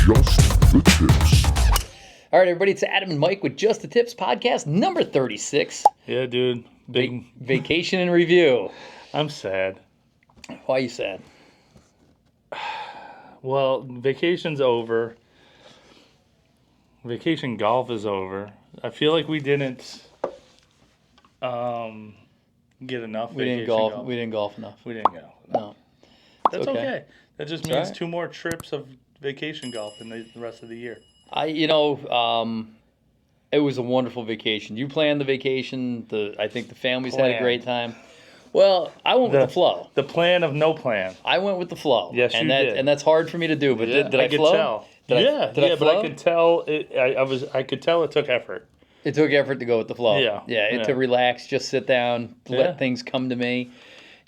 Just the Tips. All right, everybody, it's Adam and Mike with Just the Tips Podcast, number 36. Yeah, dude. Big Vacation and review. I'm sad. Why are you sad? Well, vacation's over. Vacation golf is over. I feel like we didn't get enough We didn't golf. We didn't golf enough. We didn't go. No. That's okay. okay. That just It's means all right. 2 more trips of vacation golf in the rest of the year. It was a wonderful vacation. You planned the vacation. I think the families had a great time. Well, I went with the flow. The plan of no plan. I went with the flow. Yes, you did. And that's hard for me to do. But did I could flow? tell. Did I flow? But I could tell I could tell it took effort. It took effort to go with the flow. Yeah. To relax, just sit down, let things come to me.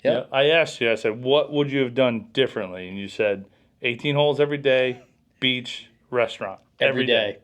Yep. Yeah. I asked you, I said, what would you have done differently? And you said 18 holes every day, beach, restaurant. Every day.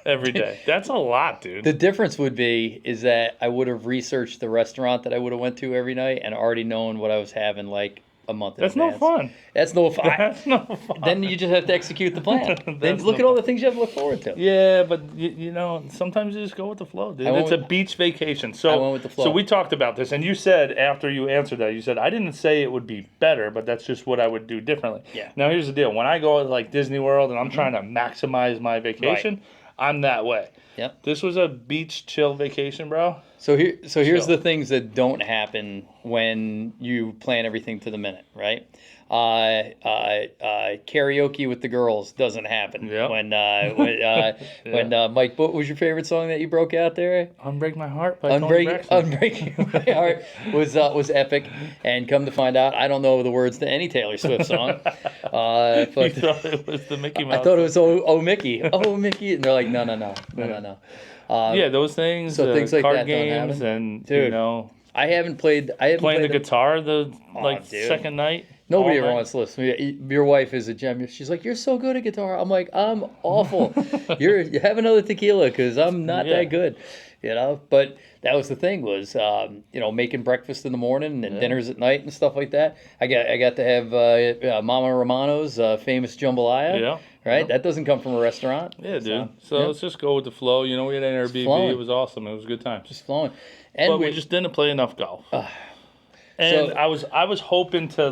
Every day. That's a lot, dude. The difference would be is that I would have researched the restaurant that I would have went to every night and already known what I was having like a month in advance. No fun. That's no fun. That's no fun. Then you just have to execute the plan. Then look at all the things you have to look forward to. Yeah, but you know, sometimes you just go with the flow, dude. It's a beach vacation. So I went with the flow. So we talked about this, and you said after you answered that, you said I didn't say it would be better, but that's just what I would do differently. Yeah. Now here's the deal: when I go to like Disney World and I'm trying to maximize my vacation, I'm that way. Yep. This was a beach chill vacation, bro. So here's the things that don't happen when you plan everything to the minute, right? Karaoke with the girls doesn't happen. Yep. When Mike, what was your favorite song that you broke out there? Unbreak My Heart by Tony Braxton. Unbreaking My Heart was epic, and come to find out, I don't know the words to any Taylor Swift song. You thought it was the Mickey Mouse. I thought it was Oh Mickey, oh Mickey, and they're like no. Yeah, those things. So things like card that games don't happen. and Dude, you know, I haven't played playing the guitar dude. second night. Nobody all ever night. wants to listen. Your wife is a gem. She's like, you're so good at guitar. I'm like, I'm awful. You have another tequila because I'm not that good. You know, but that was the thing was, making breakfast in the morning and dinners at night and stuff like that. I got to have Mama Romano's famous jambalaya. Yeah. Right? Yep. That doesn't come from a restaurant. Yeah, dude. So let's just go with the flow. You know, we had an Airbnb. flowing. It was awesome. It was a good time. Just flowing. And But we just didn't play enough golf. And So- I was hoping to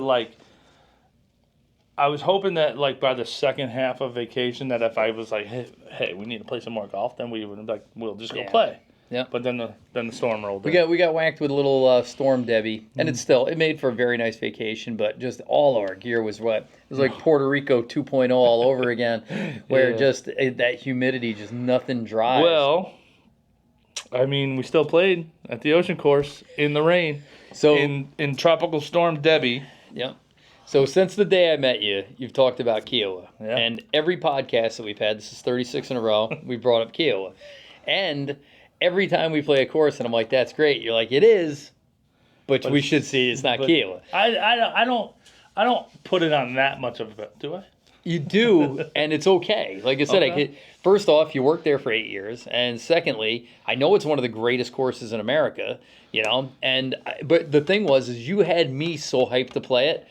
that by the second half of vacation that if I was like, hey, we need to play some more golf, then we would be like, we'll just go play. Yeah. But then the storm rolled in. We got whacked with a little Storm Debby, and it made for a very nice vacation. But just all of our gear was wet. It was like Puerto Rico 2.0 all over again, where just that humidity, just nothing dries. Well, I mean, we still played at the ocean course in the rain. So in Tropical Storm Debby. yeah. So since the day I met you, you've talked about Kiawah, Yeah. and every podcast that we've had, this is 36 in a row, we brought up Kiawah, and every time we play a course, and I'm like, that's great. You're like, it is, but we should see it's not Kiawah. I don't put it on that much of it, do I? You do, and it's okay. Like I said, first off, you worked there for 8 years, and secondly, I know it's one of the greatest courses in America, but the thing is you had me so hyped to play it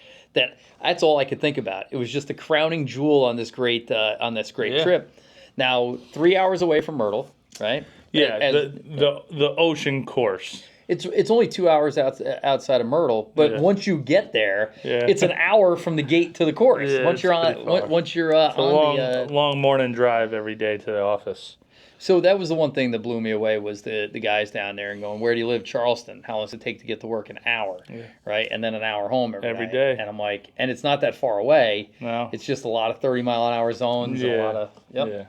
that's all I could think about. It was just a crowning jewel on this great trip. Now, 3 hours away from Myrtle, right? Yeah, And the ocean course. It's only 2 hours outside of Myrtle, but once you get there, it's an hour from the gate to the course. Yeah, once you're on a long morning drive every day to the office. So that was the one thing that blew me away was the guys down there and going, where do you live? Charleston. How long does it take to get to work? An hour, right? And then an hour home every day. And I'm like, and it's not that far away. No. It's just a lot of 30-mile-an-hour zones. Yeah. And a lot of, Yeah.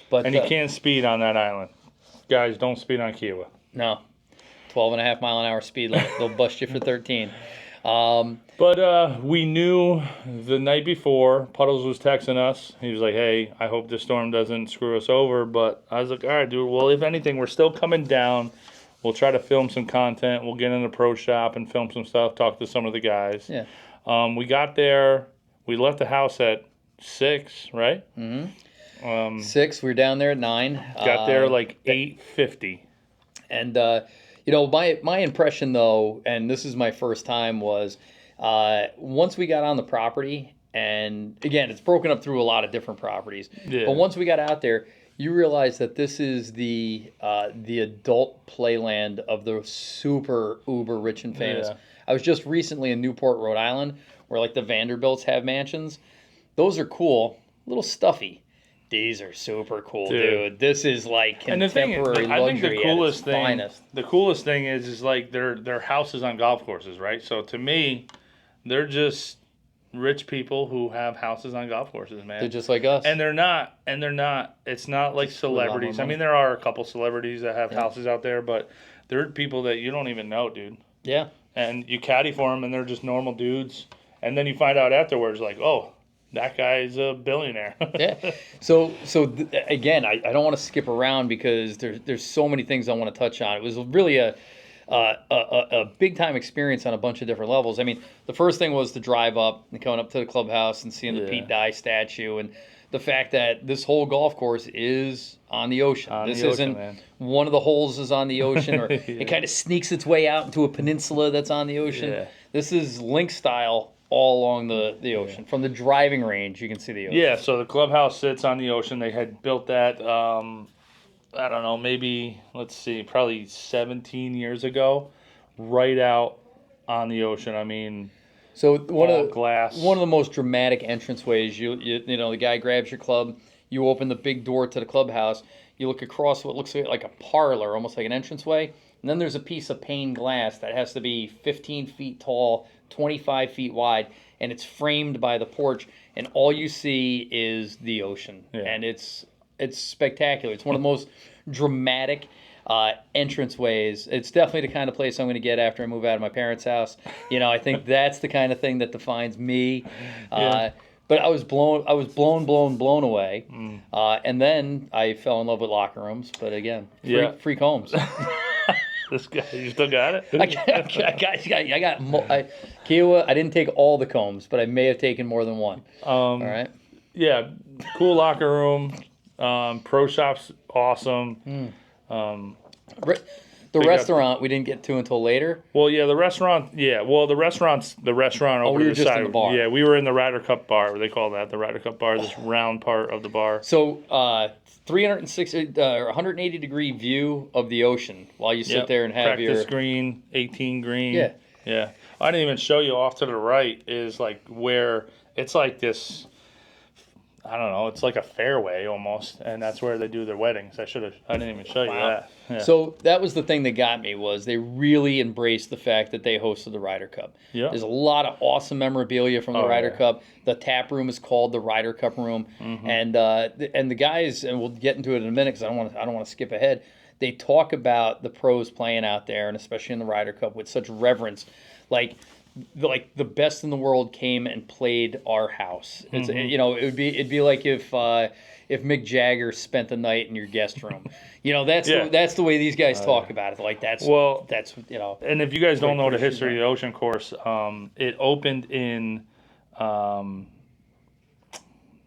But, and you can't speed on that island. Guys, don't speed on Kiawah. No. 12.5-mile-an-hour speed limit. They'll bust you for 13. But we knew the night before, Puddles was texting us. He was like, hey, I hope this storm doesn't screw us over. But I was like, all right, dude, well, if anything, we're still coming down. We'll try to film some content. We'll get in the pro shop and film some stuff, talk to some of the guys. Yeah. We got there. We left the house at 6, right? Mm-hmm. 6. We were down there at 9. Got there like 8:50. And, my impression, though, and this is my first time, was once we got on the property, And again, it's broken up through a lot of different properties. Yeah. But once we got out there, you realize that this is the adult playland of the super uber rich and famous. Yeah. I was just recently in Newport, Rhode Island, where like the Vanderbilts have mansions. Those are cool, a little stuffy. These are super cool, dude. This is like contemporary I think luxury the coolest at its thing, finest. the coolest thing is like their houses on golf courses, right? So to me, they're just rich people who have houses on golf courses, man. They're just like us. And they're not. It's not like celebrities. I mean, there are a couple celebrities that have houses out there, but they're people that you don't even know, dude. Yeah. And you caddy for them, and they're just normal dudes. And then you find out afterwards, like, oh, that guy's a billionaire. Yeah. So again, I don't want to skip around because there's so many things I want to touch on. It was really a big time experience on a bunch of different levels. I mean, the first thing was to drive up and going up to the clubhouse and seeing the Pete Dye statue and the fact that this whole golf course is on the ocean. This isn't one of the holes is on the ocean or it kind of sneaks its way out into a peninsula that's on the ocean. Yeah. This is link style all along the ocean. From the driving range, you can see the ocean. Yeah, so the clubhouse sits on the ocean. They had built that, I don't know, maybe, let's see, probably 17 years ago, right out on the ocean. I mean, so one of the most dramatic entranceways, you know, the guy grabs your club, you open the big door to the clubhouse, you look across what looks like a parlor, almost like an entranceway, and then there's a piece of pane glass that has to be 15 feet tall, 25 feet wide, and it's framed by the porch, and all you see is the ocean. Yeah. And it's spectacular. It's one of the most dramatic entranceways. It's definitely the kind of place I'm going to get after I move out of my parents' house. You know, I think that's the kind of thing that defines me. But I was blown away. And then I fell in love with locker rooms. But again, free combs. This guy, you still got it? I got Kiawah. I didn't take all the combs, but I may have taken more than one. All right. Yeah, cool locker room. Pro shop's awesome. The restaurant we didn't get to until later. Well, yeah, the restaurant. Yeah, well, the restaurant over we were the just side. in the bar. Yeah, we were in the Ryder Cup bar. They call that the Ryder Cup bar. This round part of the bar. So 360 or 180 degree view of the ocean while you sit there and have practice green, 18 green. Yeah. Yeah. I didn't even show you off to the right is like where it's like this. I don't know. It's like a fairway almost, and that's where they do their weddings. I didn't even show you that. Yeah. So that was the thing that got me was they really embraced the fact that they hosted the Ryder Cup. Yeah. There's a lot of awesome memorabilia from the Ryder Cup. The tap room is called the Ryder Cup room, and the guys, and we'll get into it in a minute because I don't want to skip ahead. They talk about the pros playing out there, and especially in the Ryder Cup with such reverence, like the best in the world came and played our house. It's you know, it'd be like if Mick Jagger spent the night in your guest room. You know, that's the way these guys talk about it. Like that's you know. And if you guys don't know the history of the Ocean Course, it opened in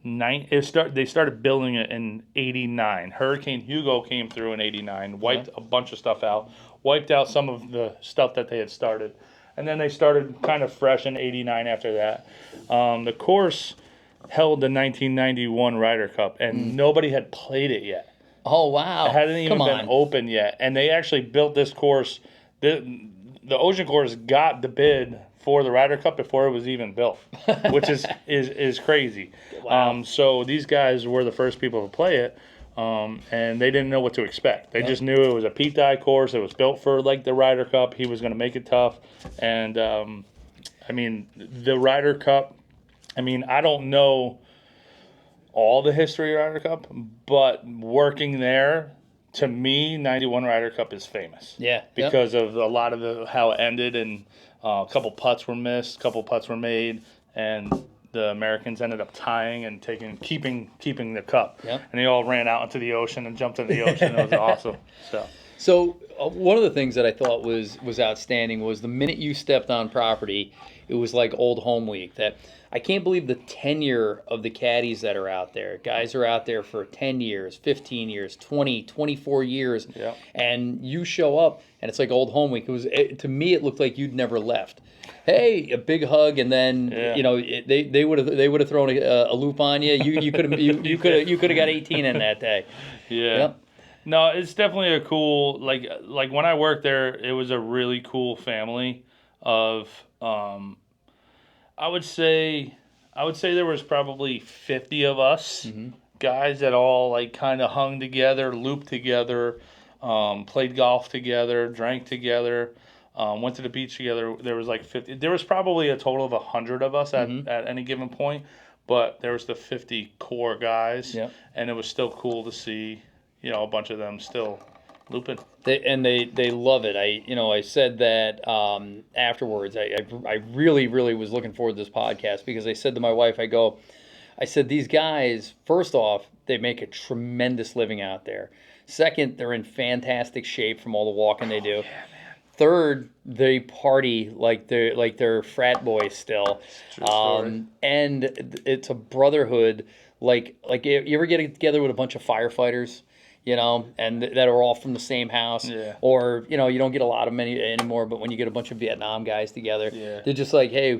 they started building it in '89. Hurricane Hugo came through in '89, wiped a bunch of stuff out, wiped out some of the stuff that they had started. And then they started kind of fresh in '89 after that. The course held the 1991 Ryder Cup, and nobody had played it yet. Oh, wow. It hadn't even been open yet. And they actually built this course. The Ocean Course got the bid for the Ryder Cup before it was even built, which is crazy. Wow. So these guys were the first people to play it. And they didn't know what to expect. They just knew it was a Pete Dye course. It was built for like the Ryder Cup. He was going to make it tough. And I mean, the Ryder Cup. I mean, I don't know all the history of Ryder Cup, but working there, to me, '91 Ryder Cup is famous. Yeah, because of a lot of how it ended, and a couple putts were missed, a couple putts were made, and the Americans ended up tying and keeping the cup. Yep. And they all ran out into the ocean and jumped in the ocean. It was awesome. So So one of the things that I thought was outstanding was the minute you stepped on property, it was like old home week. That I can't believe the tenure of the caddies that are out there. Guys are out there for 10 years, 15 years, 20, 24 years. Yeah. And you show up and it's like old home week. To me, it looked like you'd never left. Hey, a big hug, and then they would have thrown a loop on you. You could have got 18 in that day. Yeah. Yep. No, it's definitely a cool like when I worked there, it was a really cool family of I would say there was probably 50 of us guys that all like kind of hung together, looped together, played golf together, drank together. Went to the beach together. There was like 50. There was probably a total of 100 of us at any given point, but there was the 50 core guys, and it was still cool to see, a bunch of them still looping. They love it. I said that afterwards. I really was looking forward to this podcast because I said to my wife, I said these guys, first off, they make a tremendous living out there. Second, they're in fantastic shape from all the walking they do. Yeah, third, they party like they're frat boys still, and it's a brotherhood. Like you ever get together with a bunch of firefighters, and that are all from the same house, or you don't get a lot of many anymore. But when you get a bunch of Vietnam guys together, they're just like, hey,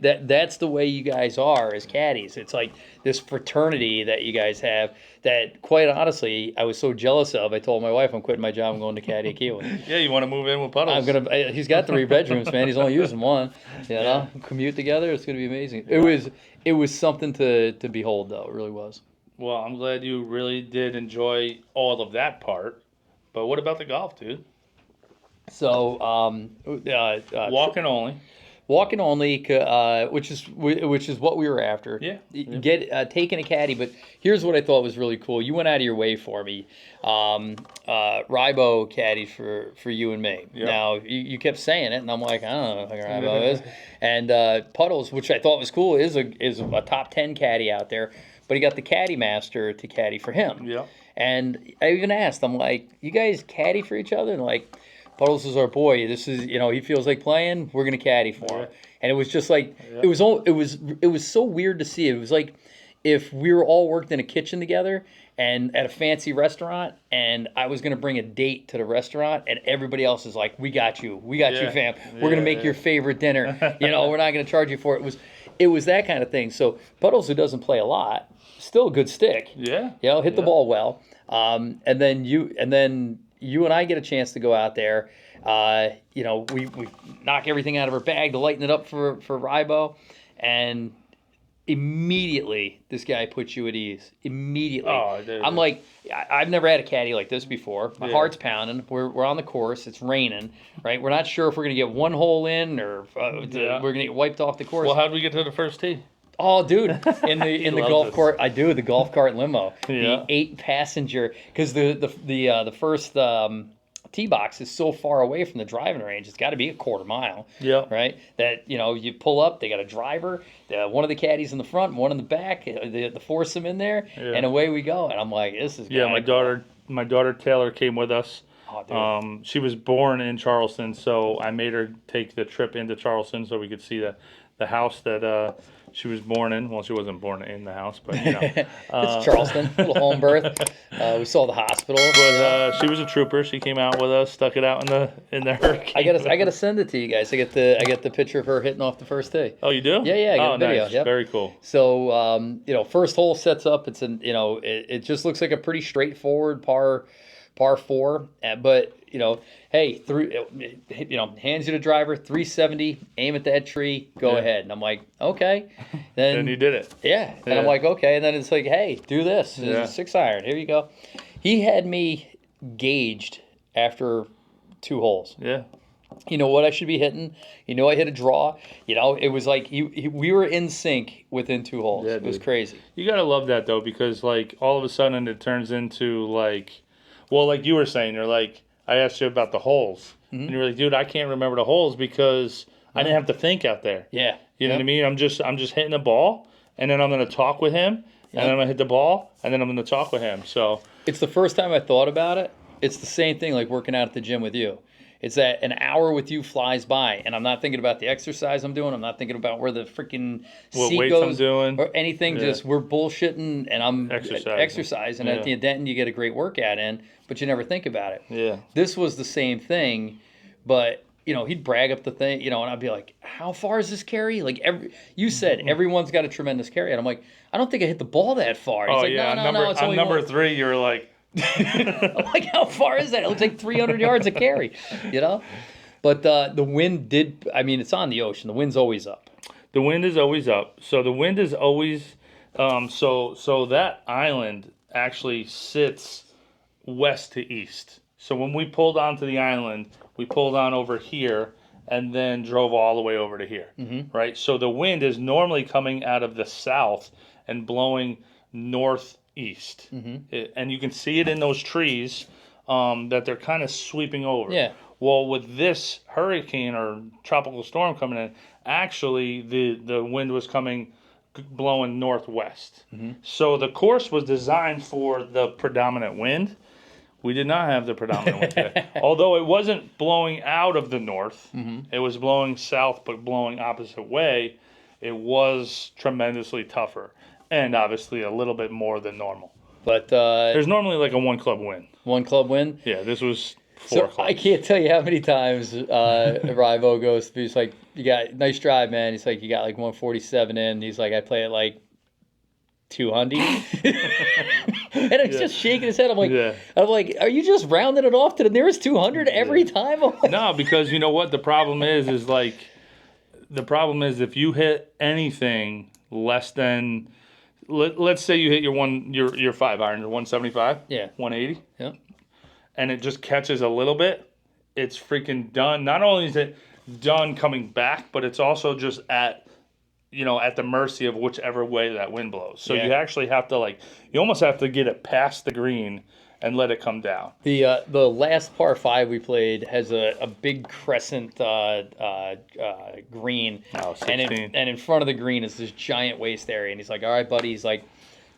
that's the way you guys are as caddies. It's like this fraternity that you guys have. That, quite honestly, I was so jealous of. I told my wife, I'm quitting my job. I'm going to caddy at Kiawah. Yeah, you want to move in with Puddles? He's got 3 bedrooms, man. He's only using one. Commute together. It's going to be amazing. It was something to behold, though. It really was. Well, I'm glad you really did enjoy all of that part. But what about the golf, dude? So, walking only. Walking only, which is what we were after. Yeah. Taking a caddy, but here's what I thought was really cool. You went out of your way for me. Rybo caddy for you and me. Yep. Now you kept saying it, and I'm like, I don't know who Rybo is. And Puddles, which I thought was cool, is a top 10 caddy out there. But he got the caddy master to caddy for him. Yeah. And I even asked, I'm like, you guys caddy for each other? And like, Puddles is our boy. This is, he feels like playing. We're gonna caddy for him. And it was just like it was so weird to see. It was like if we were all worked in a kitchen together and at a fancy restaurant, and I was gonna bring a date to the restaurant, and everybody else is like, "We got you, fam. We're gonna make your favorite dinner. We're not gonna charge you for it." It was that kind of thing. So Puddles, who doesn't play a lot, still a good stick. Yeah. Hit the ball well. And then you and I get a chance to go out there. We knock everything out of our bag to lighten it up for Rybo, and immediately this guy puts you at ease. Immediately. Oh, dude. I'm like, I've never had a caddy like this before. My heart's pounding. We're on the course. It's raining, right? We're not sure if we're gonna get one hole in or we're gonna get wiped off the course. Well, how did we get to the first tee? Oh, dude, in the golf cart, I do the golf cart limo, the 8-passenger, because the first tee box is so far away from the driving range. It's got to be a quarter mile. Yeah. Right. That you pull up. They got a driver. One of the caddies in the front, one in the back. The foursome in there, and away we go. And I'm like, this is. Yeah, my daughter Taylor came with us. Oh, dude. She was born in Charleston, so I made her take the trip into Charleston so we could see the house that she was born in. Well, she wasn't born in the house, but it's Charleston, little home birth. We saw the hospital. But she was a trooper. She came out with us, stuck it out in the hurricane. I gotta send it to you guys. I get the picture of her hitting off the first tee. Oh, you do? Yeah. I got a video. Nice. Yep. Very cool. So first hole sets up. It's it just looks like a pretty straightforward par 4, but hey, hands you the driver, 370, aim at that tree, go ahead. And I'm like, okay. Then you did it. Yeah. And I'm like, okay. And then it's like, hey, do this. It's a 6-iron. Here you go. He had me gauged after 2 holes. Yeah. You know what I should be hitting. I hit a draw. It was like we were in sync within 2 holes. Yeah, it was crazy. You got to love that, though, because, like, all of a sudden it turns into, like, well, like you were saying, you're like, I asked you about the holes. Mm-hmm. And you were like, dude, I can't remember the holes because I didn't have to think out there. Yeah. You know what I mean? I'm just hitting the ball, and then I'm going to talk with him, and then I'm going to hit the ball, and then I'm going to talk with him. So it's the first time I thought about it, it's the same thing like working out at the gym with you. It's that an hour with you flies by, and I'm not thinking about the exercise I'm doing. I'm not thinking about where the freaking What seat weights goes I'm doing. or anything. Yeah. Just we're bullshitting, and I'm exercising. Yeah. At the end, you get a great workout in, but you never think about it. Yeah. This was the same thing, but he'd brag up the thing, and I'd be like, "How far is this carry?" Like you said, everyone's got a tremendous carry, and I'm like, "I don't think I hit the ball that far." He's like, yeah. No, it's on only number one. 3, you're like. I'm like, how far is that? It looks like 300 yards of carry, But the wind it's on the ocean. The wind's always up. The wind is always up. So the wind is always, so that island actually sits west to east. So when we pulled onto the island, we pulled on over here and then drove all the way over to here, right? So the wind is normally coming out of the south and blowing northeast. And you can see it in those trees that they're kind of sweeping over. Yeah. Well, with this hurricane or tropical storm coming in, actually the wind was blowing northwest. So the course was designed for the predominant wind. We did not have the predominant wind today. Although it wasn't blowing out of the north, it was blowing south but blowing opposite way. It was tremendously tougher. And obviously a little bit more than normal. But there's normally like a 1 club win. 1 club win? Yeah, this was 4 clubs. I can't tell you how many times Rybo goes through. He's like, "You got nice drive, man." He's like, "You got like 147 in." He's like, "I play it like 200." And he's just shaking his head. I'm like, "Are you just rounding it off to the nearest 200 every time?" No, because you know what the problem is if you hit anything less than. Let's say you hit your 5 iron, your 175, 180, and it just catches a little bit, it's freaking done. Not only is it done coming back, but it's also just at the mercy of whichever way that wind blows. So you actually have to you almost have to get it past the green and let it come down. The last par 5 we played has a big crescent green, and in front of the green is this giant waste area. And he's like, "All right, buddy." He's like,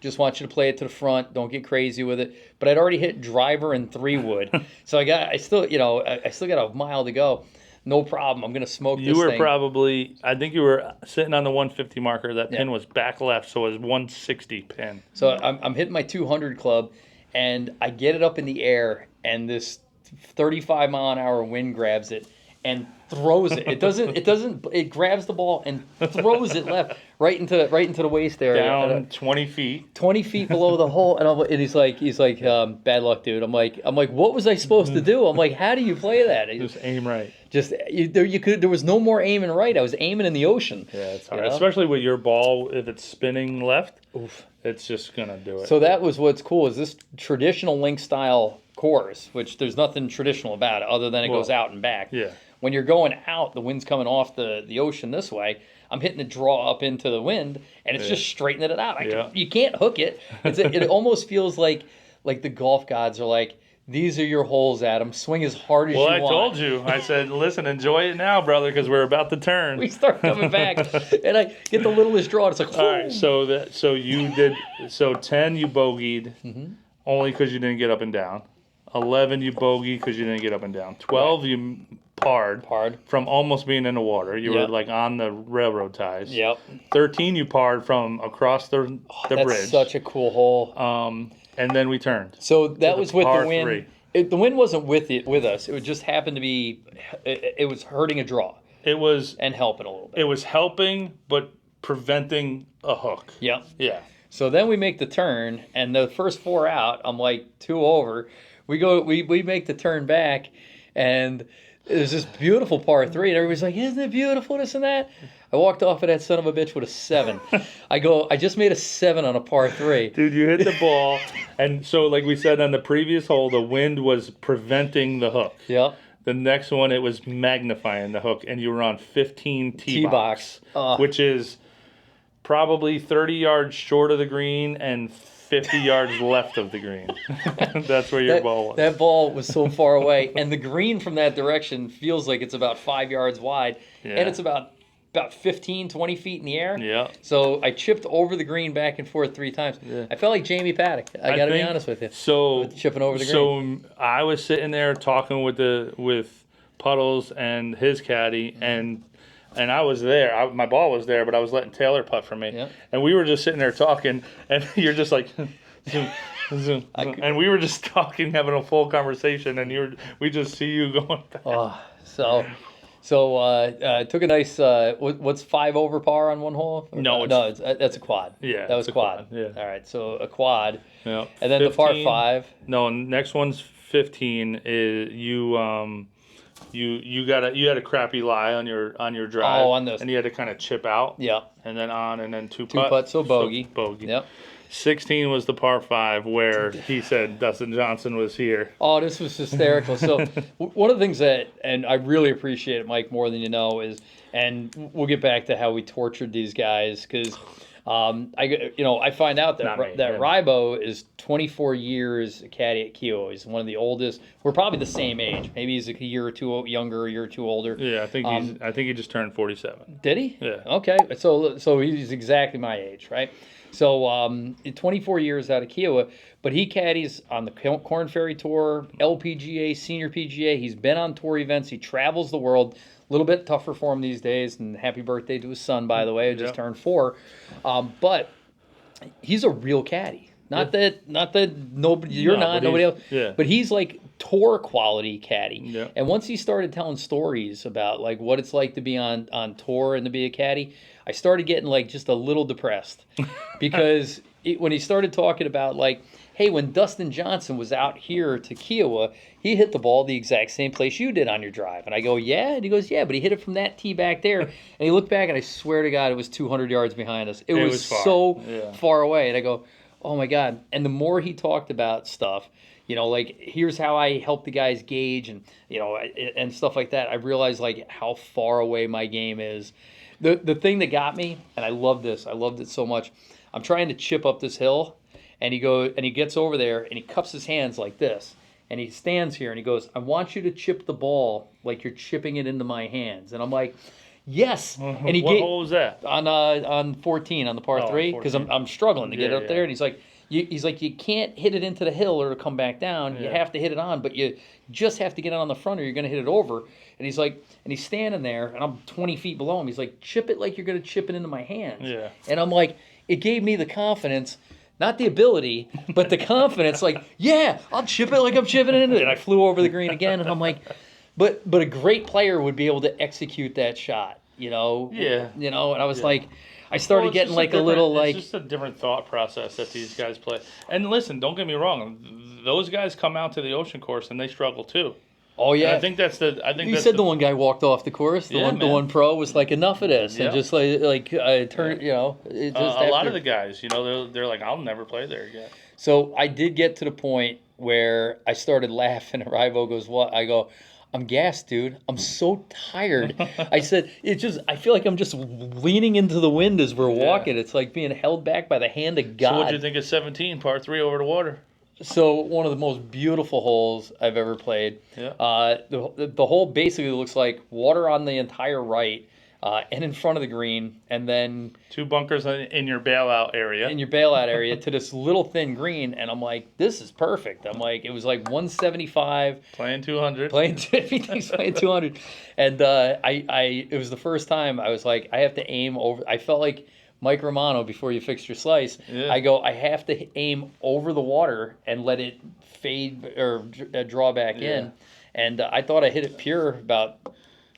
"Just want you to play it to the front. Don't get crazy with it." But I'd already hit driver and 3 wood, so I still got a mile to go. No problem. I'm gonna smoke this thing. You were probably, I think you were sitting on the 150 marker. That pin was back left, so it was 160 pin. So I'm hitting my 200 club. And I get it up in the air, and this 35 mile an hour wind grabs it and throws it. It grabs the ball and throws it left right into the waist area. Down 20 feet. 20 feet below the hole, and he's like, "Bad luck, dude." I'm like, "What was I supposed to do?" I'm like, "How do you play that?" Just aim right. There was no more aiming right. I was aiming in the ocean. Yeah, it's hard, especially with your ball. If it's spinning left, it's just gonna do it. So that was what's cool is this traditional link style course, which there's nothing traditional about it other than it goes out and back. Yeah. When you're going out, the wind's coming off the ocean this way. I'm hitting the draw up into the wind, and it's just straightening it out. You can't hook it. It almost feels like the golf gods are like, "These are your holes, Adam. Swing as hard as you want." Well, I told you. I said, "Listen, enjoy it now, brother, because we're about to turn." We start coming back, and I get the littlest draw. And it's like, all right. So you did. So 10 you bogeyed, only because you didn't get up and down. 11 you bogeyed because you didn't get up and down. 12 you parred from almost being in the water. You were like on the railroad ties. Yep. 13 you parred from across the that's bridge. Such a cool hole. And then we turned. So that was with the wind. 3. The wind wasn't with us. It just happened to be. It was hurting a draw. It was and helping a little bit. It was helping, but preventing a hook. Yep. Yeah. So then we make the turn, and the first 4 out, I'm like 2 over. We make the turn back, and there's this beautiful par 3, and everybody's like, "Isn't it beautiful, this and that?" I walked off of that son of a bitch with a 7. I just made a 7 on a par 3. Dude, you hit the ball, and so like we said on the previous hole, the wind was preventing the hook. Yep. The next one, it was magnifying the hook, and you were on 15 T-box, which is probably 30 yards short of the green and 50 yards left of the green. That's where your ball was. That ball was so far away, and the green from that direction feels like it's about 5 yards wide, and it's about about 15, 20 feet in the air. Yeah. So I chipped over the green back and forth 3 times. Yeah. I felt like Jamie Paddock. I got to be honest with you. So with chipping over the green. So I was sitting there talking with Puddles and his caddy, and I was there. My ball was there, but I was letting Taylor putt for me. Yep. And we were just sitting there talking, and you're just like, zoom, zoom. And we were just talking, having a full conversation, and we just see you going back. Oh, so took a nice, what's 5 over par on one hole? That's a quad. Yeah. That was a quad. Yeah. All right, so a quad. Yeah. And then 15, the par 5. No, next one's 15 is you had a crappy lie on your drive. Oh, on this. And you had to kind of chip out. Yeah. And then on, and then two putt, so bogey. Bogey. Yep. 16 was the par 5 where he said Dustin Johnson was here. Oh, this was hysterical. So one of the things that, and I really appreciate it, Mike, more than you know, is, and we'll get back to how we tortured these guys, because I find out that Rybo is 24 years a caddy at Kiawah. He's one of the oldest. We're probably the same age. Maybe he's a year or two younger, a year or two older. Yeah, I think he just turned 47. Did he? Yeah. Okay, so he's exactly my age, right? So 24 years out of Kiawah, but he caddies on the Corn Ferry Tour, LPGA, Senior PGA. He's been on tour events. He travels the world. A little bit tougher for him these days. And happy birthday to his son, by the way, who just turned 4. But he's a real caddy. Not that nobody nobody else. Yeah. But he's like tour quality caddy. Yeah. And once he started telling stories about like what it's like to be on tour and to be a caddy, I started getting like just a little depressed because when he started talking about like, hey, when Dustin Johnson was out here to Kiawah, he hit the ball the exact same place you did on your drive. And I go, yeah? And he goes, yeah, but he hit it from that tee back there. And he looked back, and I swear to God, it was 200 yards behind us. It was so far away. And I go, oh, my God. And the more he talked about stuff, like, here's how I help the guys gauge and, and stuff like that, I realized, like, how far away my game is. The thing that got me, and I loved it so much, I'm trying to chip up this hill, and he gets over there, and he cups his hands like this, and he stands here, and he goes, I want you to chip the ball like you're chipping it into my hands. And I'm like, yes. And what hole was that? On 14, on the par 3, because I'm struggling to get up there, and he's like, you can't hit it into the hill or it'll come back down. You have to hit it on, but you just have to get it on the front or you're going to hit it over. And he's like, and he's standing there, and I'm 20 feet below him. He's like, chip it like you're going to chip it into my hands. Yeah. And I'm like, it gave me the confidence, not the ability, but the confidence. Like, yeah, I'll chip it like I'm chipping it into it. And I flew over the green again, and I'm like, but a great player would be able to execute that shot, Yeah. And I was like, I started getting like a little like. It's just a different thought process that these guys play. And listen, don't get me wrong, those guys come out to the ocean course and they struggle too. Oh yeah, and you said the one guy walked off the course. The one pro was like, enough of this, and just turned. It just a lot of the guys, they're like, I'll never play there again. So I did get to the point where I started laughing. And Rybo goes, "What?" I go, I'm gassed, dude. I'm so tired. I said, I feel like I'm just leaning into the wind as we're walking. It's like being held back by the hand of God. So what do you think of 17, par 3 over the water? So one of the most beautiful holes I've ever played. Yeah. The hole basically looks like water on the entire right and in front of the green, and then 2 bunkers in your bailout area. To this little thin green, and I'm like, this is perfect. I'm like, it was like 175. Playing 200. Everything's playing 200. And it was the first time I was like, I have to aim over. I felt like Mike Romano before you fixed your slice. Yeah. I go, I have to aim over the water and let it fade or draw back in. And I thought I hit it pure about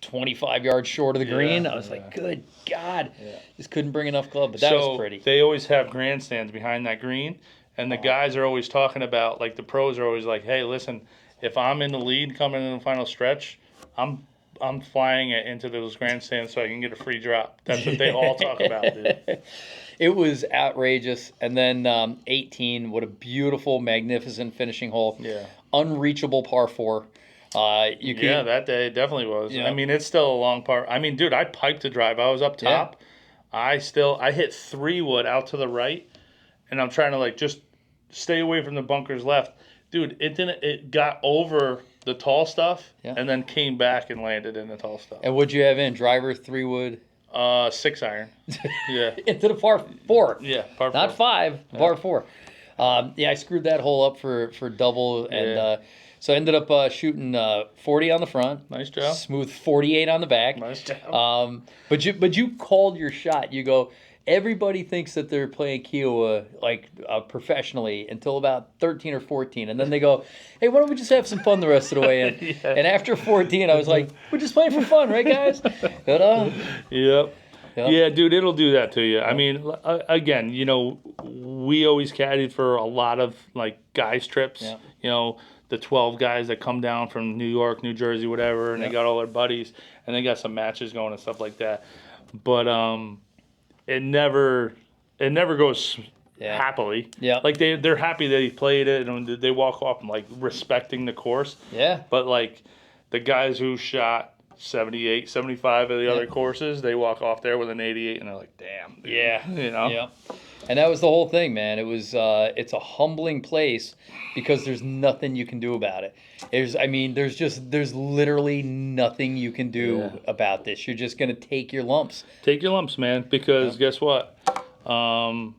25 yards short of the green. I was like, good God. Just couldn't bring enough club, but that was pretty. They always have grandstands behind that green, and the guys are always talking about, like the pros are always like, hey, listen, if I'm in the lead coming in the final stretch, I'm flying it into those grandstands so I can get a free drop. That's what they all talk about, dude. It was outrageous. And then 18, what a beautiful, magnificent finishing hole. Yeah. Unreachable par 4. That day it definitely was. Yeah. I mean, it's still a long par. I mean, dude, I piped the drive. I was up top. Yeah. I hit 3-wood out to the right, and I'm trying to like just stay away from the bunkers left. Dude, it got over the tall stuff and then came back and landed in the tall stuff. And what'd you have in? Driver, 3-wood? 6 iron. Yeah. Into the par 4. Yeah, par 4. Not 5, par 4. I screwed that hole up for double, and so I ended up shooting 40 on the front. Nice job. Smooth 48 on the back. Nice job. But you called your shot. You go, everybody thinks that they're playing Kiawah like professionally until about 13 or 14, and then they go, hey, why don't we just have some fun the rest of the way in? Yeah. And after 14, I was like, we're just playing for fun, right, guys? Yep. Yep. Yeah, dude, it'll do that to you. I mean, again, we always caddied for a lot of like guys trips. Yeah. The 12 guys that come down from New York, New Jersey, whatever, and they got all their buddies, and they got some matches going and stuff like that. But it never goes happily. Yeah. Like they're happy that he played it, and they walk off like respecting the course. Yeah. But like the guys who shot 78, 75 of the other courses, they walk off there with an 88, and they're like, damn. Dude. Yeah. Yeah. And that was the whole thing, man. It was it's a humbling place because there's nothing you can do about it. There's literally nothing you can do about this. You're just gonna take your lumps. Take your lumps, man, because guess what? When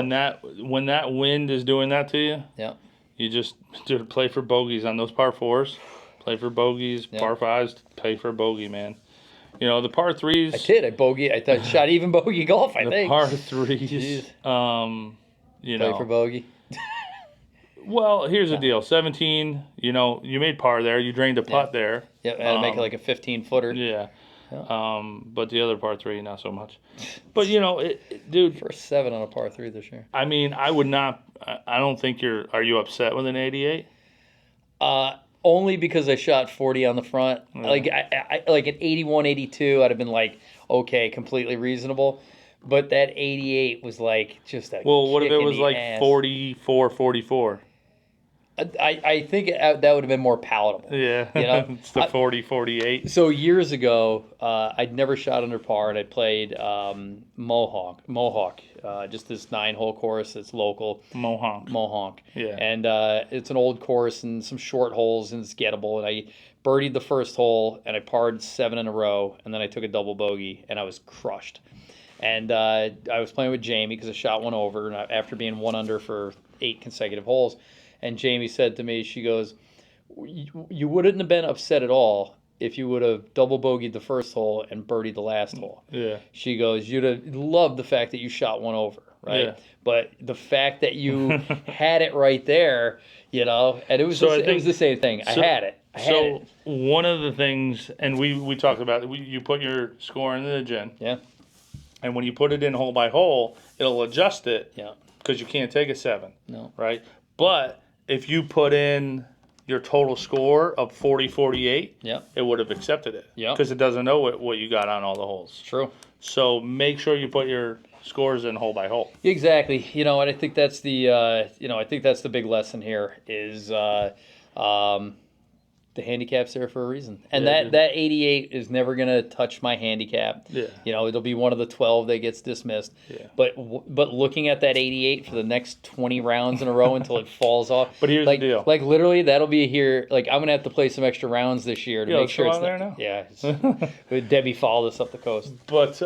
that wind is doing that to you, you just play for bogeys on those par 4s. Play for bogeys, par 5s, play for bogey, man. The par 3s. I did. I shot even bogey golf, I think. The par 3s. Play for bogey. Well, here's the deal. 17, you made par there. You drained a putt there. Yeah, I had to make it like a 15-footer. Yeah. But the other par 3, not so much. But, dude. First 7 on a par 3 this year. I mean, I would not. I don't think are you upset with an 88? Only because I shot 40 on the front. Yeah. Like like an 81, 82, I'd have been like, okay, completely reasonable. But that 88 was like just a what if it was like ass. 44, 44? I think that would have been more palatable. Yeah, it's the 40, 48. So years ago, I'd never shot under par, and I played Mohawk, just this 9-hole course that's local. Mohawk. Yeah. And it's an old course and some short holes, and it's gettable. And I birdied the first hole, and I parred 7 in a row, and then I took a double bogey, and I was crushed. And I was playing with Jamie because I shot one over, and after being 1 under for 8 consecutive holes. And Jamie said to me, she goes, you wouldn't have been upset at all if you would have double bogeyed the first hole and birdied the last hole. Yeah. She goes, you'd have loved the fact that you shot 1 over, right? Yeah. But the fact that you had it right there, and it was it was the same thing. I had it. One of the things, and we talked about it, you put your score into the gin. Yeah. And when you put it in hole by hole, it'll adjust it. Yeah. Because you can't take a 7. No. Right? But if you put in your total score of 40, 48, it would have accepted it. Yeah. Because it doesn't know what you got on all the holes. True. So make sure you put your scores in hole by hole. Exactly. And I think that's the big lesson here is the handicap's there for a reason. And that 88 is never going to touch my handicap. Yeah. It'll be one of the 12 that gets dismissed. Yeah. But looking at that 88 for the next 20 rounds in a row until it falls off. But here's the deal. Like literally that'll be here. Like I'm going to have to play some extra rounds this year to make sure it's there now. Yeah. Debbie followed us up the coast. But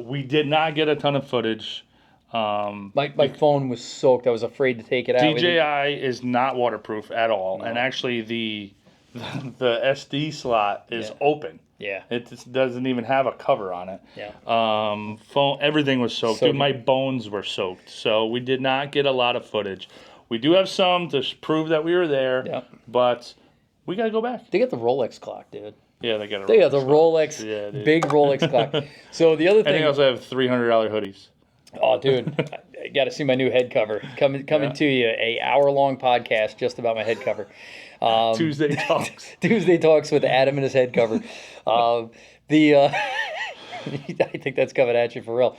we did not get a ton of footage. My phone was soaked. I was afraid to take it out. DJI is not waterproof at all. No. And actually the SD slot is open. Yeah. It just doesn't even have a cover on it. Yeah. Phone, everything was soaked. Dude, my bones were soaked. So we did not get a lot of footage. We do have some to prove that we were there. Yeah. But we got to go back. They got the Rolex clock, dude. Yeah, they got a Rolex. They got the Rolex, big Rolex clock. So the other thing. And they also have $300 hoodies. Oh, dude, I got to see my new head cover. Coming to you, a hour-long podcast just about my head cover. Tuesday Talks. Tuesday Talks with Adam and his head cover. I think that's coming at you for real.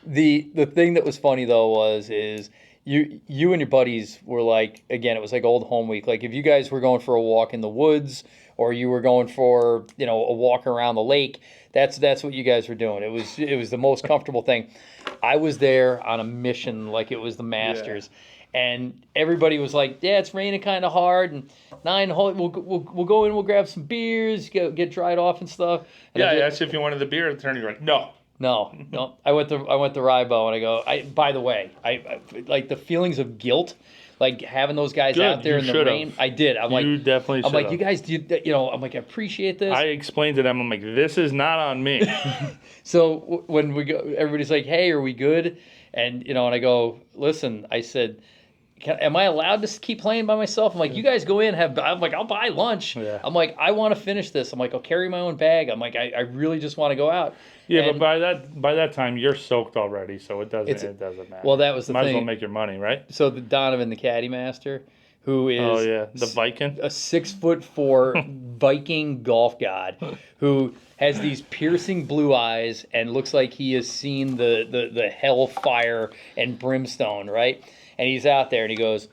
The thing that was funny though is you and your buddies were like, again, it was like old home week. Like if you guys were going for a walk in the woods or you were going for, you know, a walk around the lake. That's what you guys were doing. It was the most comfortable thing. I was there on a mission like it was the Masters. Yeah. And everybody was like, yeah, it's raining kind of hard, and 9 holes, we'll go in, we'll grab some beers, get dried off and stuff. And I asked if you wanted the beer, and you're like, no. No. I went to Rybo, and I go, by the way, I like the feelings of guilt, like having those guys out there in the rain. I did. I'm like, you definitely should. I'm like, you guys, you know, I'm like, I appreciate this. I explained to them, I'm like, this is not on me. So when we go, everybody's like, hey, are we good? And, you know, and I go, listen, I said, am I allowed to keep playing by myself? I'm like, you guys go in, I'm like, I'll buy lunch. Yeah. I'm like, I want to finish this. I'm like, I'll carry my own bag. I'm like, I really just want to go out. Yeah, and but by that time you're soaked already, so it doesn't matter. Well, that was the thing. Might as well make your money, right? So the Donovan, the caddy master, who is the Viking, a 6'4" Viking golf god, who has these piercing blue eyes and looks like he has seen the hellfire and brimstone, right? And he's out there and he goes,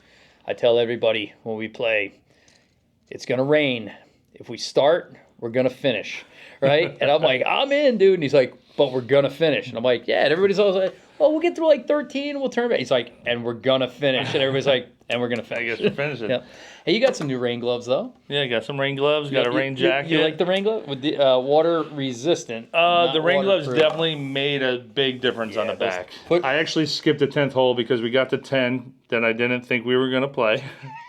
I tell everybody when we play, it's going to rain. If we start, we're going to finish, right? And I'm like, I'm in, dude. And he's like, but we're going to finish. And I'm like, yeah. And everybody's always like, well, we'll get through like 13 and we'll turn back. He's like, and we're going to finish. And everybody's like, and we're going to finish. I guess we're finishing. Yeah. Hey, you got some new rain gloves, though. Yeah, I got some rain gloves. Got a rain jacket. You like the rain glove? With the water resistant. The rain gloves definitely made a big difference on the back. I actually skipped the 10th hole because we got to 10 that I didn't think we were going to play.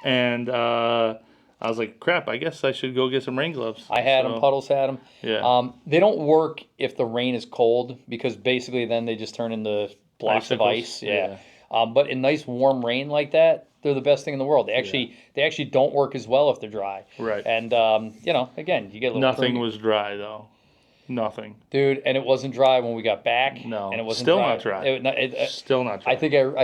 And I was like, crap, I guess I should go get some rain gloves. I had them. Puddles had them. Yeah. They don't work if the rain is cold because basically then they just turn into blocks of ice. Yeah. But in nice warm rain like that, they're the best thing in the world. They actually don't work as well if they're dry. Right. And you know, again, you get a little nothing was dry though. Nothing. Dude, and it wasn't dry when we got back. No. And it wasn't still dry. Not dry. Still not dry. I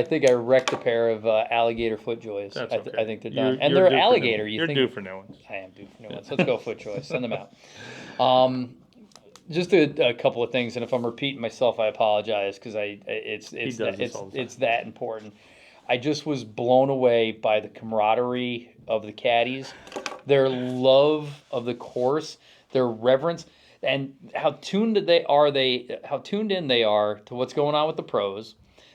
think I wrecked a pair of alligator FootJoys. That's okay. I think they're done. And they're alligator. You're due for new ones. I am due for new ones. Let's go FootJoys. Send them out. Just a couple of things, and if I'm repeating myself, I apologize because it's that important. I just was blown away by the camaraderie of the caddies, their love of the course, their reverence, and how tuned in they are to what's going on with the pros.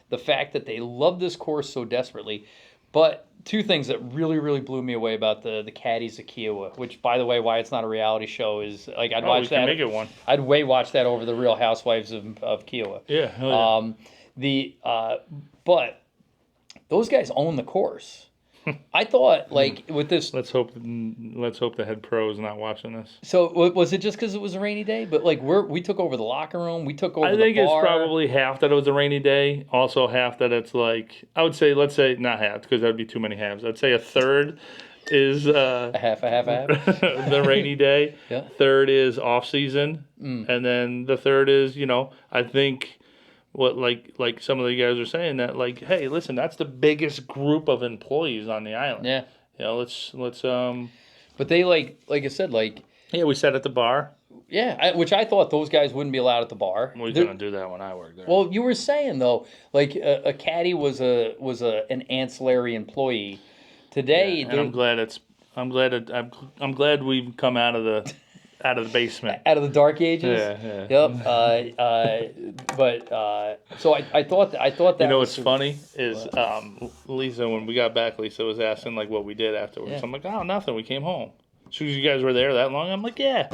The fact that they love this course so desperately, but two things that really, really blew me away about the caddies of Kiawah, which, by the way, why it's not a reality show is like I'd watch that. Make it one. I'd watch that over the Real Housewives of Kiawah. Yeah. Hell yeah. But those guys own the course. I thought, like, with this... Let's hope the head pro is not watching this. So, was it just because it was a rainy day? But, like, we took over the locker room. We took over the bar. I think it's probably half that it was a rainy day. Also half that it's, like... I would say, let's say, not half, because that would be too many halves. I'd say a third is... a half. The rainy day. Yeah. Third is off-season. And then the third is, you know, I think... What like some of the guys are saying that like, hey, listen, that's the biggest group of employees on the island. Yeah. You know, let's But they like I said, like. Yeah, we sat at the bar. Yeah, which I thought those guys wouldn't be allowed at the bar. We couldn't do that when I worked there. Well, you were saying though, like a caddy was an ancillary employee. Today, yeah, and I'm glad we've come out of the basement. Out of the dark ages? Yeah. Yep. So I thought that you know what's funny is Lisa, when we got back, Lisa was asking like what we did afterwards. Yeah. I'm like, oh, nothing. We came home. So you guys were there that long? I'm like, yeah.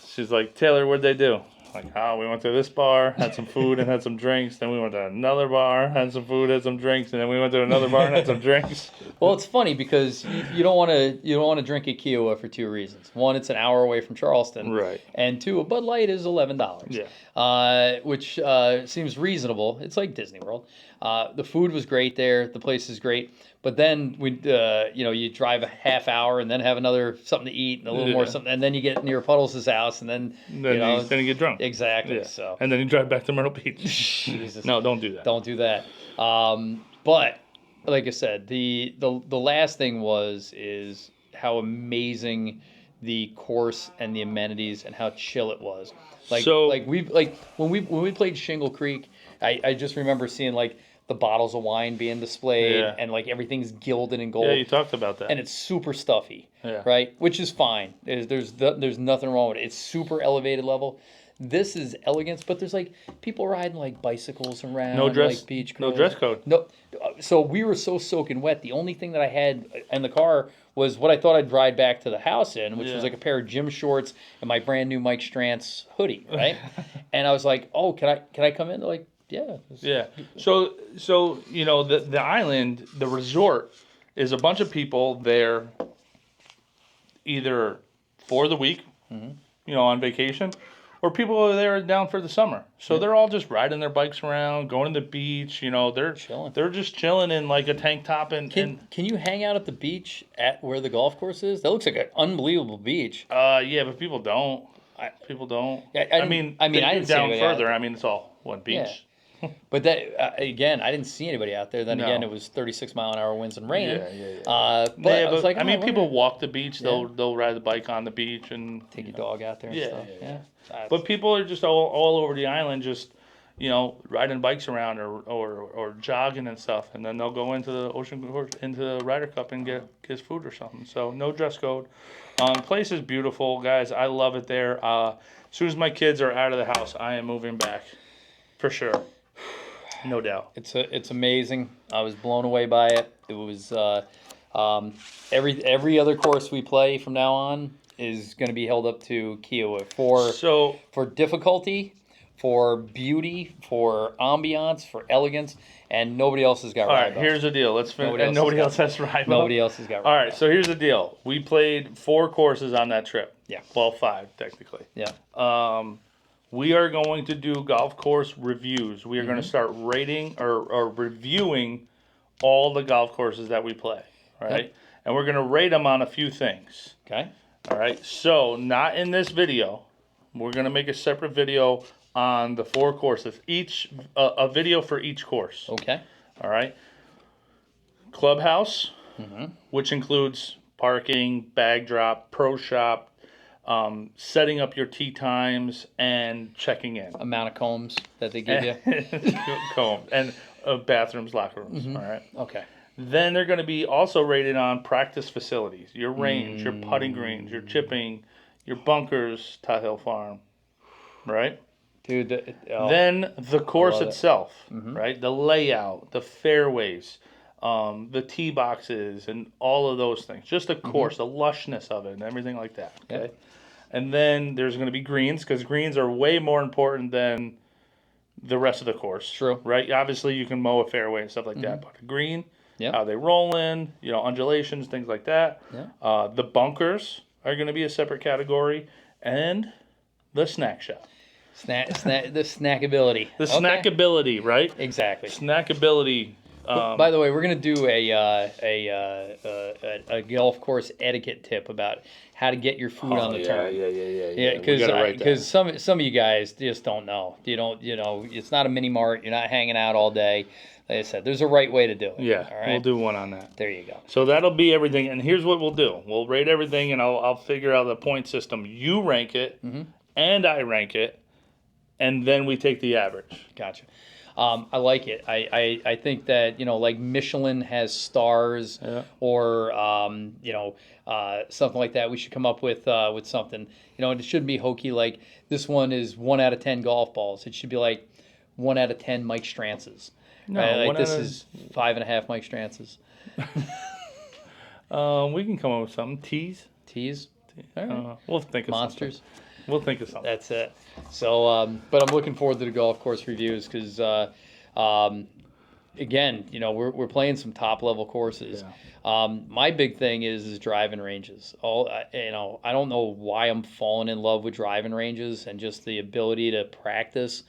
She's like, Taylor, what'd they do? I'm like, oh, we went to this bar, had some food and had some drinks. Then we went to another bar, had some food, had some drinks, and then we went to another bar and had some drinks. Well, it's funny because you don't want to drink at Kiawah for two reasons. One, it's an hour away from Charleston, right? And two, a Bud Light is $11. Yeah, which seems reasonable. It's like Disney World. The food was great there. The place is great. But then you drive a half hour and then have another something to eat and a little more something, and then you get near Puddles' house and then you get drunk. Exactly. Yeah. So and then you drive back to Myrtle Beach. Jesus. No, don't do that. Don't do that. But like I said, the last thing is how amazing the course and the amenities and how chill it was. When we played Shingle Creek, I just remember seeing like the bottles of wine being displayed, Yeah. and like everything's gilded in gold. Yeah, you talked about that. And it's super stuffy, Yeah. right? Which is fine. There's nothing wrong with it. It's super elevated level. This is elegance, but there's like people riding like bicycles around, No dress- like beach no clothes. dress code. No, so we were so soaking wet. The only thing that I had in the car was what I thought I'd ride back to the house in, which was like a pair of gym shorts and my brand new Mike Strantz hoodie, right? And I was like, "Oh, can I come in?" They're like, "Yeah." Yeah. So you know, the island, the resort, is a bunch of people there, either for the week, you know, on vacation, or people are there down for the summer. So they're all just riding their bikes around, going to the beach. You know, they're Chilling. They're just chilling in like a tank top and Can you hang out at the beach at where the golf course is? That looks like an unbelievable beach. yeah, but people don't. People don't. Yeah, I mean, I didn't see down anybody out further. there. I mean, it's all one beach. Yeah. But that again, I didn't see anybody out there. Then No. again, it was 36-mile-an-hour winds and rain. Yeah. But Yeah, I was like, I oh, mean, wonder- people walk the beach. They'll ride the bike on the beach and take your dog out there and Yeah, stuff. yeah. Yeah. But people are just all over the island, just you know, riding bikes around or jogging and stuff, and then they'll go into the into the Ryder Cup and get food or something. So no dress code. Place is beautiful, guys. I love it there. As soon as my kids are out of the house, I am moving back, for sure, no doubt. It's amazing. I was blown away by it. It was every other course we play from now on is going to be held up to Kiawah for difficulty, for beauty, for ambiance, for elegance, and nobody else has got All right, Rybo. here's the deal. Let's finish. And nobody else has Rybo. Nobody else has got Rybo. All right, so here's the deal. We played 4 courses on that trip. Yeah. Well, 5 technically. Yeah. We are going to do golf course reviews. We are going to start rating or reviewing all the golf courses that we play. All right, Okay. and we're going to rate them on a few things. Okay. All right, so not in this video. We're going to make a separate video on the 4 courses. A video for each course. Okay. All right. Clubhouse, which includes parking, bag drop, pro shop, setting up your tee times, and checking in. Amount of combs that they give you. Comb and bathrooms, locker rooms. All right. Okay. Then they're going to be also rated on practice facilities, your range, your putting greens, your chipping, your bunkers, Tot Hill Farm. Right. Dude. Then the course love it. itself, right? The layout, the fairways, the tee boxes, and all of those things. Just the course, the lushness of it, and everything like that. Okay. Yep. And then there's going to be greens, because greens are way more important than the rest of the course. True. Right? Obviously, you can mow a fairway and stuff like that, but a green, Yep. how they roll in, you know, undulations, things like that. Yeah. The bunkers are going to be a separate category, and the snack shop. The snackability. The snackability, right? Exactly. Snackability. By the way, we're gonna do a golf course etiquette tip about how to get your food on the turn. Yeah, because some of you guys just don't know. You know, it's not a mini mart. You're not hanging out all day. Like I said, there's a right way to do it. Yeah, all right? we'll do one on that. There you go. So that'll be everything. And here's what we'll do. We'll rate everything, and I'll figure out the point system. You rank it, and I rank it, and then we take the average. Gotcha. I like it. I think that, you know, like Michelin has stars, or something like that. We should come up with something. You know, it shouldn't be hokey like this one is 1 out of 10 golf balls. It should be like 1 out of 10 Mike Strantzes. No, right? Like this out of- is 5.5 Mike Strantzes. We can come up with something. Teas. Teas. All right. We'll think of Monsters. something. We'll think of something. That's it. So, but I'm looking forward to the golf course reviews because, again, you know, we're playing some top level courses. My big thing is driving ranges. I don't know why I'm falling in love with driving ranges and just the ability to practice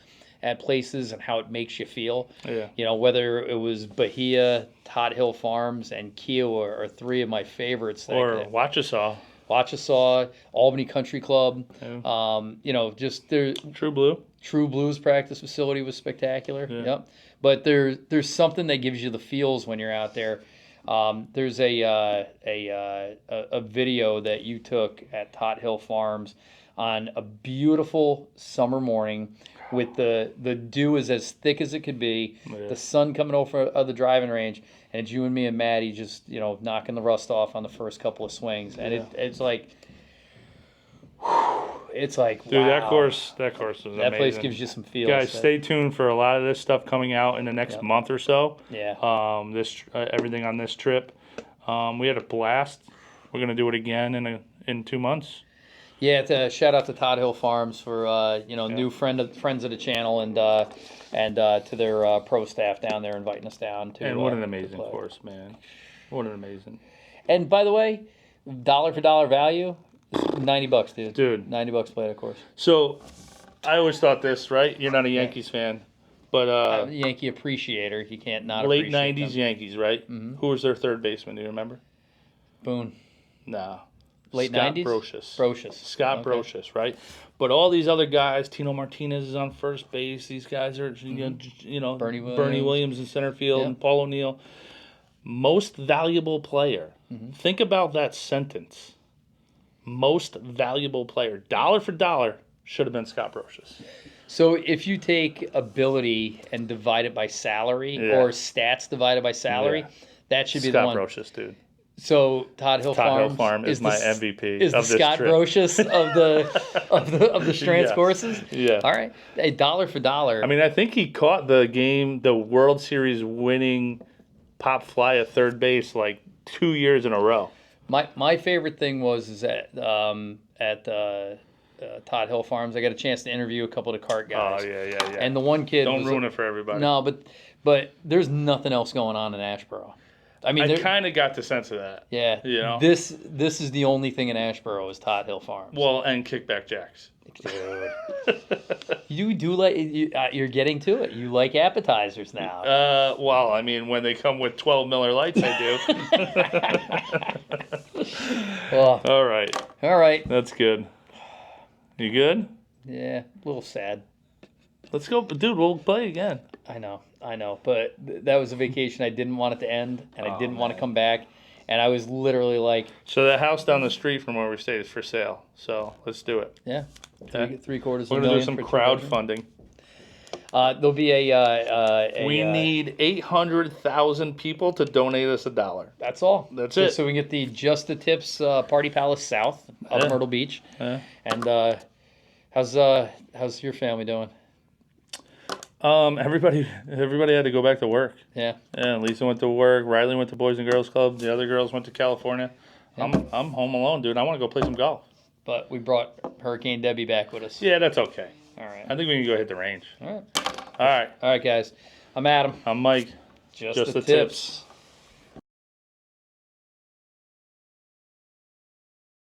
at places and how it makes you feel. Yeah. You know, whether it was Bahia, Tot Hill Farms, and Kiawah are 3 of my favorites. Or Wachisaw. Wachisaw, Albany Country Club. Yeah. You know, just their True Blue. True Blues practice facility was spectacular. Yeah. Yep. But there's something that gives you the feels when you're out there. There's a video that you took at Tot Hill Farms on a beautiful summer morning with the dew is as thick as it could be, Yeah. the sun coming over the driving range, and it's you and me and Maddie just, knocking the rust off on the first couple of swings. And it's like, it's like, Dude, wow. that course is amazing. That place gives you some feels. Guys, stay tuned for a lot of this stuff coming out in the next month or so. Yeah. Everything on this trip. We had a blast. We're gonna do it again in 2 months. Yeah, it's a shout out to Todd Hill Farms for new friends of the channel and to their pro staff down there inviting us down to. And what an amazing course, man! What an amazing. And by the way, dollar for dollar value, $90, dude. Dude, $90 to play that course. So, I always thought this, right? You're not a Yankees fan, but Yankee appreciator. You can't not late appreciate '90s them. Yankees, right? Mm-hmm. Who was their third baseman? Do you remember? Boone. No. Late Scott 90s? Brocious. Scott Brocious, right? But all these other guys, Tino Martinez is on first base. These guys are, Bernie Bernie Williams in center field and Paul O'Neill. Most valuable player. Mm-hmm. Think about that sentence. Most valuable player. Dollar for dollar should have been Scott Brocious. So if you take ability and divide it by salary or stats divided by salary, that should be the one. Scott Brocious, dude. So Todd Hill Farm is my MVP. Is of the this Scott trip. Brocious of the Strands Yes. courses? Yeah. All right. A dollar for dollar. I mean, I think he caught the World Series winning pop fly at third base like 2 years in a row. My favorite thing was at Todd Hill Farms. I got a chance to interview a couple of the cart guys. Oh yeah. And the one kid Don't ruin it for everybody. No, but there's nothing else going on in Asheboro. I mean, I kind of got the sense of that. Yeah. You know? This is the only thing in Asheboro is Todd Hill Farms. Well, and kickback jacks. You do like you're getting to it. You like appetizers now. Well, I mean, when they come with 12 Miller Lights, I do. Well, All right. That's good. You good? Yeah, a little sad. Let's go. Dude, we'll play again. I know. But that was a vacation I didn't want it to end, and I didn't want to come back. And I was literally like... So the house down the street from where we stayed is for sale. So let's do it. Yeah. Okay. Three-quarters We're of a going to million. do some crowdfunding. There'll be We need 800,000 people to donate us $1. That's all. That's Just it. so we can get the Just the Tips Party Palace South out of Myrtle Beach. Yeah. And how's your family doing? Everybody had to go back to work. Yeah. Yeah, Lisa went to work. Riley went to Boys and Girls Club. The other girls went to California. Yeah. I'm home alone, dude. I want to go play some golf. But we brought Hurricane Debby back with us. Yeah, that's okay. All right. I think we can go hit the range. All right. All right. All right, guys. I'm Adam. I'm Mike. Just the tips.